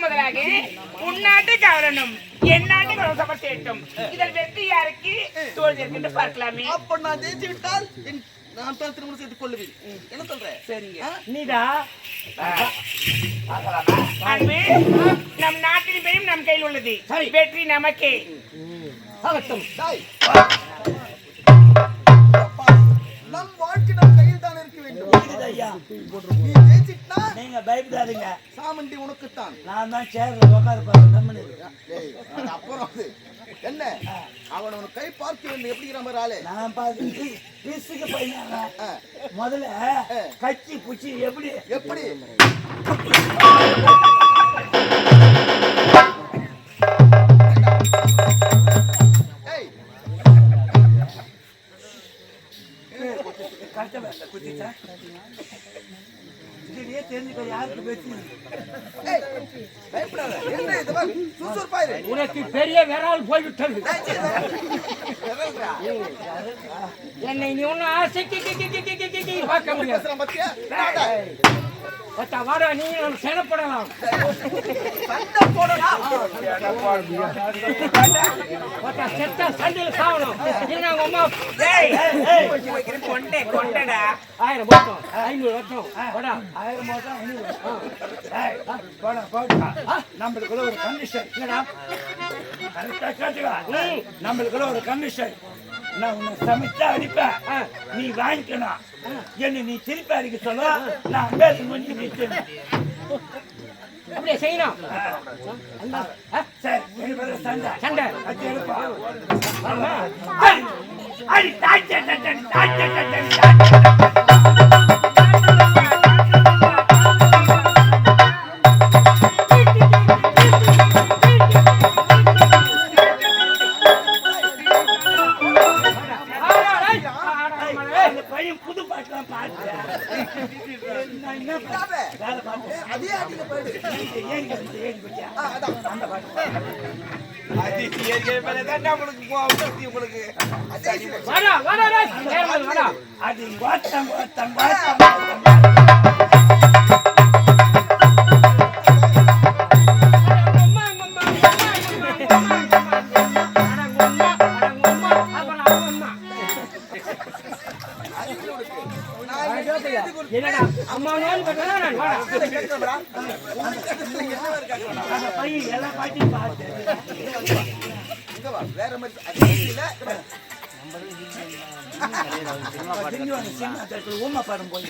முதலாக உன்னாட்டு கவரணும் என்னாட்டு கவனம் சமர்த்தேட்டும் இதில் வெற்றி யாருக்கு தோல்வி என்று பார்க்கலாமே. அப்ப நான் ஜெயிச்சு விட்டால் நான் தான் திருமணம் செய்து கொள்ளுவேன். என்ன சொல்றேன்? சரிங்க. நீடா அன்பு நம் நாட்டின் பெரும் நம் கையில் உள்ளது. வெற்றி நமக்கே. நம் வாழ்க்கை நம் கையில் தான் இருக்க வேண்டும். நீ ஜெயிச்சிட்டா நீங்க பயப்படாதீங்க. சாமண்டி உனக்குத்தான். நான் தான் சேர்ல உட்கார்ந்து அப்புறம் என்ன அவன் உனக்கு கை பார்க்க வேண்டும். எப்படிங்கிற மாதிரி ஆளு நான் பார்த்து பிசுக்கு பையனாங்க. முதல்ல கச்சி புச்சி எப்படி எப்படி கஷ்டப்பட்ட குச்சிச்சா தெரிஞ்சுக்க யாருக்கு பேசி உனக்கு பெரிய விரால் போய்விட்டது. என்னை நீ ஒன்னும் ஆசைக்கு பார்க்க முடியாது. வாடா நீ சேனப்படலாம் செத்த சண்டையில் சாவணும். அம்மா கொண்டே கொண்டடா 1000 போட்டோம் 500 வருஷம் 1000 போட்டோம் 500 நம்மளுக்குள்ள ஒரு கண்டிஷன் நம்மளுக்குள்ள ஒரு கண்டிஷன். நான் உன்னை சமைச்சா அடிப்பேன், நீ வாங்கிக்கணும். என்ன நீ திருப்பி அடிக்க சொல்ல நான் பேசி முடிஞ்சு நிற்கணும். அப்படியே செய்யணும். சரி சண்டை சண்டை அடி எடுப்பா. புது பாட்டுலாம் பாட்டு அதே அடிக்க போயிடு. அந்த பாட்டு வேற ஊமா படம் போய்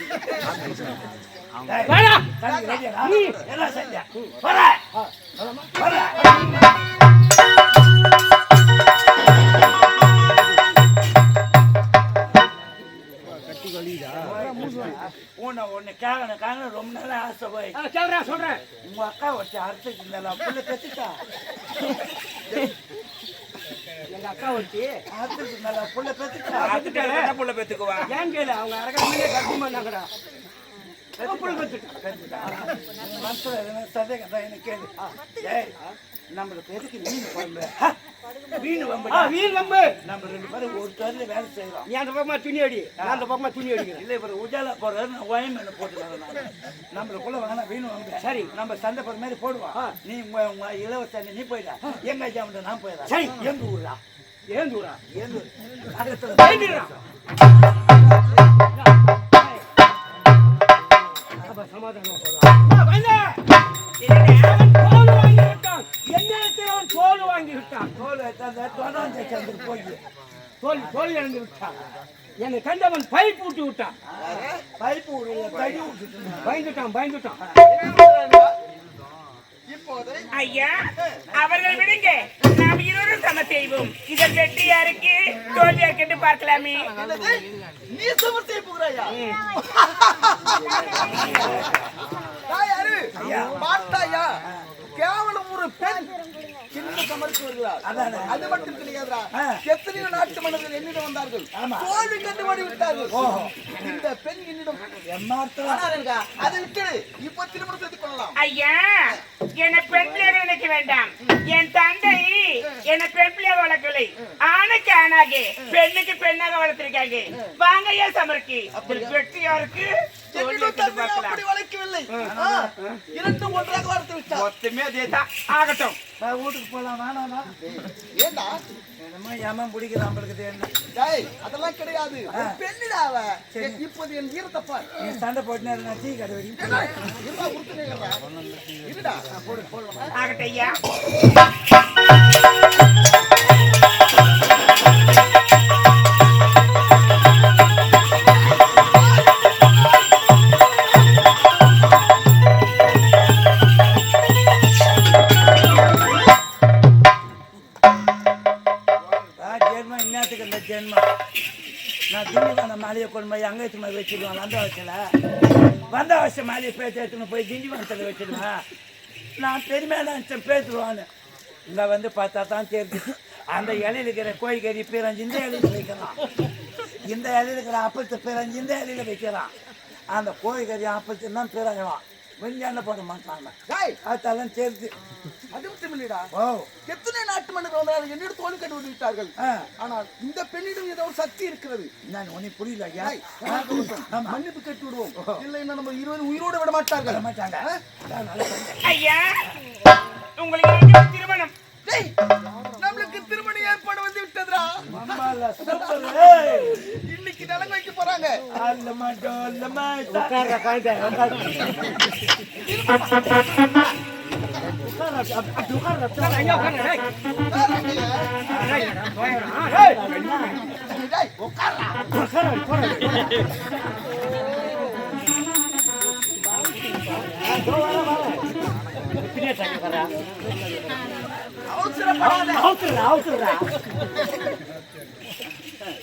ரொம்ப நாளா ஆசை போய் சொல்றேன். உங்க அக்கா வச்சு அர்த்தம் இருந்தாலும் புள்ள கத்துட்டா. எங்க அக்கா வச்சு அர்த்தம் இருந்தாலும் புள்ள கத்துட்டா. புள்ள பெத்துக்குவா ஏன் கேளு. அவங்க அரகமே கட்டி பண்ணாங்கடா. மனசுல சந்தேகம் தான் எனக்கு கேளு. நம்மளுக்கு எதுக்கு மீன் குழம்பு வீண் வம்பு நம்ம 2 பேரும் ஒரு தோரில் வேலை செய்யறோம். நீ அந்த பக்கமா துணி அடி, நான் அந்த பக்கமா துணி அடிக்கிறேன். இல்லை இப்போ உஜாலா போடுறது நான் ஒயமேல போட்டுருக்கேன். நம்மளுக்குள்ள வேணா வீண் வம்பு. சரி நம்ம சண்டை போடுற மாதிரி போடுவோம். நீ இலவச நீ போயிடா, எங்க ஐயா நான் போயிடா. சரி எங்க ஊரா ஏந்தூரா ஏந்தூர் சமாதானம் தோல் வாங்கி விட்டான். தோல் இறந்து விட்டான். என்னை கண்டவன் பைப் ஊட்டி விட்டான். பயந்துட்டான். ஐயா அவர்கள் விடுங்க, நாம் இருவரும் சம செய்வோம். இதன் வெற்றி யாருக்கு தோல்வி யாருக்கு பார்க்கலாமே. நீ சமர் செய்ய போகிறாயா யாரு பார்த்தாயா கேவலம் ஒரு பெண் சின்ன சமர்த்து வருகிறார் அது மட்டும் கிடையாதுடா எத்தனையோ நாட்டு மன்னர்கள் என்னிடம் வந்தார்கள் தோல்வி கண்டு ஓடி விட்டார்கள் இந்த பெண் என்னிடம் அதை விட்டு இப்ப திருமணம் செய்து கொள்ளலாம் ஐயா என்ன பெண் பிள்ளையாக நினைக்க வேண்டாம் என் தந்தை என்ன பெண் பிள்ளையாக வளர்க்கலை ஆணுக்கு ஆணாக பெண்ணுக்கு பெண்ணாக வளர்த்திருக்காங்க வாங்க ஐயா சமர்க்கு வெற்றியாருக்கு அப்படி வளர்க்கவில்லை இரண்டும் ஒன்றாக வளர்த்து விட்டார் மொத்தமே அதேதான் ஆகட்டும் வீட்டுக்கு போலாம் வேணாமா ஏண்டா என்னமோ ஏமன் பிடிக்கிறான் நம்மளுக்கு என்ன டேய் அதெல்லாம் கிடையாது பெண்ணுடா அவ இப்போது என் ஈரத்தப்பா நீ சண்டை போட்டுனா நான் டீ கடை வெடி இருடா உருத்துனேங்கறா இருடா போடலாம் ஆகட்டும் ஐயா நான் திண்டிவன மாலையை கொண்டு போய் அங்கே எடுத்து போய் வச்சிடுவேன் வந்த வருஷம் மாலையை பேச்சு எடுத்துன்னு போய் திண்டிவனத்தில் வச்சிடுவேன் நான் பெருமையாக நினச்சேன் பேசுவான்னு இங்கே வந்து பார்த்தா தான் தெரியுது அந்த இலையில் இருக்கிற கோழிக்கறி பிறஞ்சு இந்த இலையில் வைக்கலாம் இந்த இலையில் இருக்கிற அப்பளத்தை பிறஞ்சு இந்த இலையில் வைக்கிறான் அந்த கோழிக்கறி அப்பளத்தை தான் பிறகுவான் கொஞ்சம் எண்ணெய் போட மாட்டாங்க அதெல்லாம் தெரியுது அது மட்டும் இல்லடா ஓ எத்தனை நாட்டு மன்னர் வந்தாலும் என்னோட தோல் கண்டு வந்து விட்டார்கள் ஆனால் இந்த பெண்ணிடம் ஏதோ ஒரு சக்தி இருக்கிறது நான் உனக்கு புரியல ஐயா மன்னிப்பு கேட்டு விடுவோம் இல்லைன்னா நம்ம இருவரும் உயிரோடு விட மாட்டார்கள் மாட்டாங்க ஐயா உங்களுக்கு திருமணம் நம்மளுக்கு திருமண ஏற்பாடு வந்து விட்டதுடா இன்னைக்கு நலங்கு வைக்க போறாங்க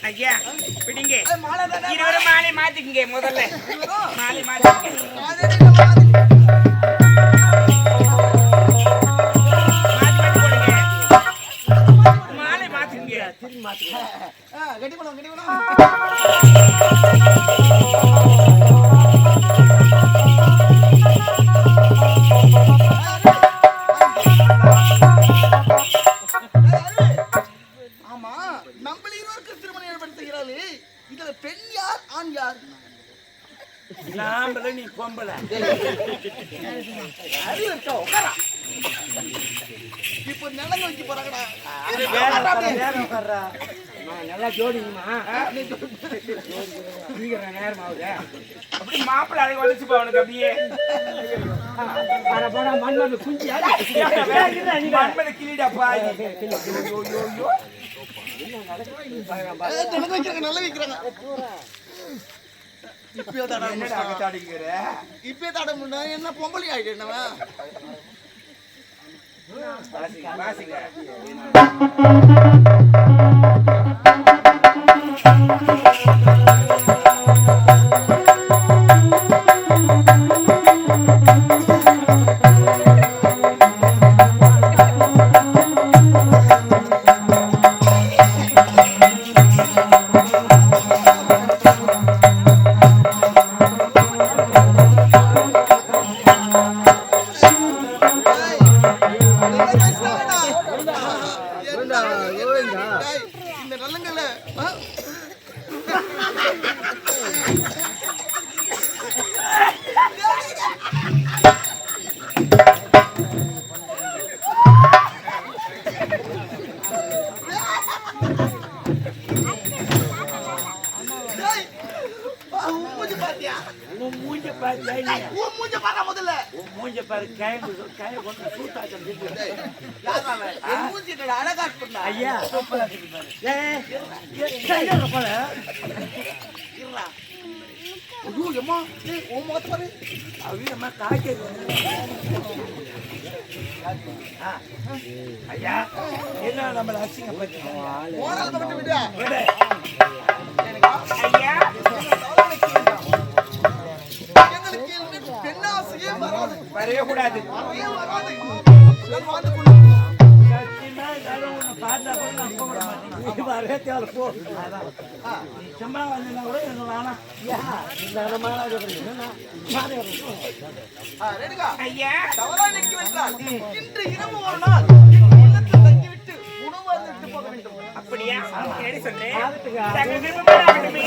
ஐயா பிடிங்க இருவரும் மாலை மாத்திக்கங்க முதல்ல மாலை மாத்திக்கங்க மாலை மாத்திக்கங்க திரும்பி மாத்திக்கங்க கட்டி பண்ணலாம் ஆமா நம்ம இருவருக்கு திருமணம் ஏற்படுத்துகிறாள் இதுல பெண் யார் ஆண் யார் நாம்பல நீ பொம்பல இப்போ நிலங்க வைக்க போறாங்கடா நல்லா ஜோடிங்கம்மா நேரம் ஆகுது அப்படி மாப்பிள்ளை அழகு வலிச்சு போவனுக்கு அப்படியே போனா மண்மது குஞ்சி மண்மது கிளிடாப்பா நிலங்க வைக்கிறாங்க நல்லா வைக்கிறாங்க இப்பயே தட முடியா என்ன பொம்பளை ஆயிட்டு என்னவா இந்த நல்லங்கல்ல மூஞ்ச பாக்க முதல்ல மூஞ்ச பாரு கைய கொண்டு சூட்டாட்டம் அழகாட்டு ஐயா சூப்பரா இருக்கு பாரு ஐயா என்ன நம்மள அசிங்கப்பட்டு ஐயா வரவே கூடாது. வரவே வராது. அது வாழ்ந்து கொண்டிருக்கிறோம். சத்தியமா எல்லாரும் உன்னை பார்த்தா கூட நான் கூப்பிட மாட்டேன். நீ வரவே தேவை போ. அதான். நீ சும்மா வந்தீங்கன்னா கூட எனக்கு வேணாம். ரேணுகா, ஐயா தவறா நிற்க வேண்டாம். இன்று இரவு ஒரு நாள் இல்லத்தில் தங்கிவிட்டு உணவு அருந்திட்டு போக வேண்டும். அப்படியா? என்னடி சொல்றேன்? தங்கள் விருப்பமே ஆகட்டுமே.